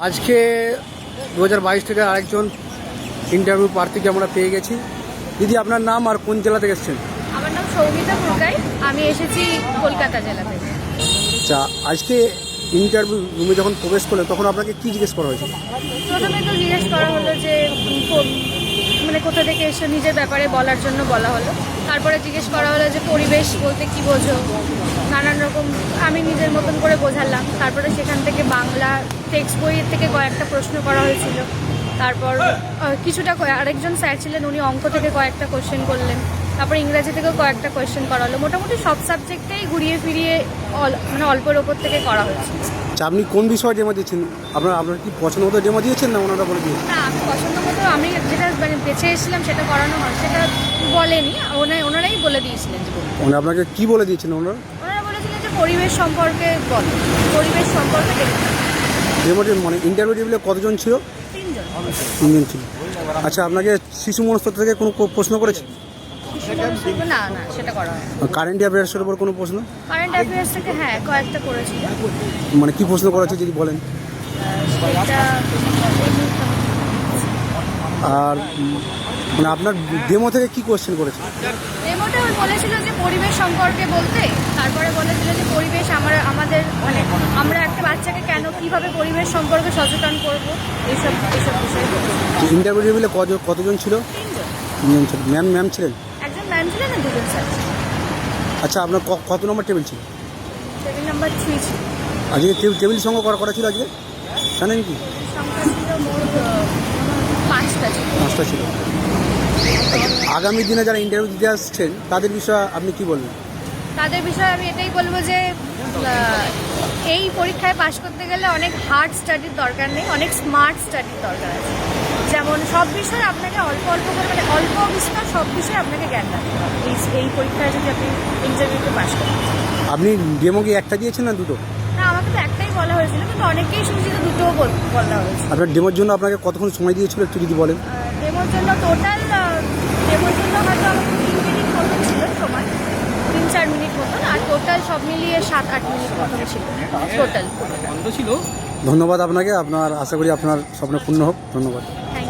আজকে 2022 থেকে আরেকজন ইন্টারভিউ প্রার্থীকে আমরা পেয়ে গেছি। দিদি, আপনার নাম আর কোন জেলা থেকে এসেছেন? আমার নাম সৌমিতা পুরকাই, আমি এসেছি কলকাতা জেলা থেকে। আচ্ছা, আজকে ইন্টারভিউ রুমে যখন প্রবেশ করলেন তখন আপনাকে কি জিজ্ঞেস করা হয়েছিল? প্রথমে তো জিজ্ঞেস করা হলো যে মানে কোথা থেকে এসে নিজের ব্যাপারে বলার জন্য বলা হলো। তারপরে জিজ্ঞেস করা হলো যে পরিবেশ বলতে কি বোঝো, নানান রকম আমি নিজের মতন করে বোঝালাম। তারপরে সেখান থেকে বাংলা টেক্সট বইয়ের থেকে কয়েকটা প্রশ্ন করা হয়েছিল। তারপর কিছুটা আরেকজন স্যার ছিলেন, উনি অঙ্ক থেকে কয়েকটা কোয়েশ্চেন করলেন। তারপর ইংরাজি থেকেও কয়েকটা কোয়েশ্চেন করা হলো। মোটামুটি সব সাবজেক্টেই ঘুরিয়ে ফিরিয়ে মানে অল্পের ওপর থেকে করা হয়েছে। আচ্ছা, আপনি কোন বিষয়ে ডেমো দিয়েছেন? আপনার কি পছন্দ মতো ডেমো দিয়েছেন না ওনারা বলে দিয়েছেন? না, আমি পছন্দ মতো আমি যেটা মানে বেছে এসেছিলাম সেটা করানো হয়, সেটা বলেনি, ওনারাই বলে দিয়েছিলেন যে মানে আপনাকে কি বলে দিয়েছেন ওনারা? ওনারা বলেছিলেন যে পরিবেশ সম্পর্কে বলো, পরিবেশ সম্পর্কে দেখতে। ডেমোটি মানে ইন্টারভিউ টেবিলে কতজন ছিল? 3জন ছিল। আচ্ছা, আপনাকে শিশু মনস্তত্ব থেকে কোনো প্রশ্ন করেছে? না না, সেটা করা হয়। কারেন্ট অ্যাফেয়ার্সের উপর কোনো প্রশ্ন? কারেন্ট অ্যাফেয়ার্স থেকে হ্যাঁ কয়েকটা করেছিল। মানে কি প্রশ্ন করেছে যদি বলেন? সেটা আর মানে আপনার ডেমো থেকে কি কোয়েশ্চেন করেছে? ডেমোটা বলেছিল যে পরিবেশ সম্পর্কে বলতে। তারপরে বলেছিল যে পরিবেশ আমাদের মানে আমরা একটা বাচ্চাকে কেন কিভাবে পরিবেশ সম্পর্কে সচেতন করব, এইসব বিষয়ে বলেছিল। ইন্টারভিউ টেবিলে কতজন ছিল? 3জন ছিল। ম্যাম ছিলেন? একজন ম্যাম ছিলেন আর দুজন স্যার ছিলেন। আচ্ছা, আপনার কত নম্বর টেবিল ছিল? টেবিল নাম্বার 3 ছিল। আজকে টেবিল সংখ্যা করা ছিল আজকে জানেন কি? সংখ্যা ছিল মোট 5টা ছিল। 5টা ছিল। আগামী দিনে যারা ইন্টারভিউ দিতে আসছেন তাদের বিষয়ে আপনি কি বলবেন? তাদের বিষয়ে আমি এটাই বলবো যে এই পরীক্ষায় পাশ করতে গেলে অনেক হার্ড স্টাডির দরকার নেই, অনেক স্মার্ট স্টাডির দরকার আছে। যেমন সব বিষয়ে আপনাকে অল্প অল্প করে মানে অল্প বিস্তর সব বিষয়ে আপনাকে জ্ঞান রাখতে হবে এই পরীক্ষায় যদি আপনি ইন্টারভিউতে পাশ করেন। আপনি ডেমো কি একটা দিয়েছেন না দুটো? না, আমাকে তো একটাই বলা হয়েছিল, কিন্তু অনেকেই শুনছি যে দুটোও বলা হয়েছে। আপনার ডেমোর জন্য আপনাকে কতক্ষণ সময় দিয়েছিল একটু যদি বলেন? ডেমোর জন্য হয়তো আমাকে 3 মিনিট মতন ছিল সময়, 3-4 মিনিট মতন। আর টোটাল সব মিলিয়ে 7-8 মিনিট মতন ছিল টোটাল ছিল। ধন্যবাদ আপনাকে। আশা করি আপনার স্বপ্ন পূর্ণ হোক। ধন্যবাদ। Thank you.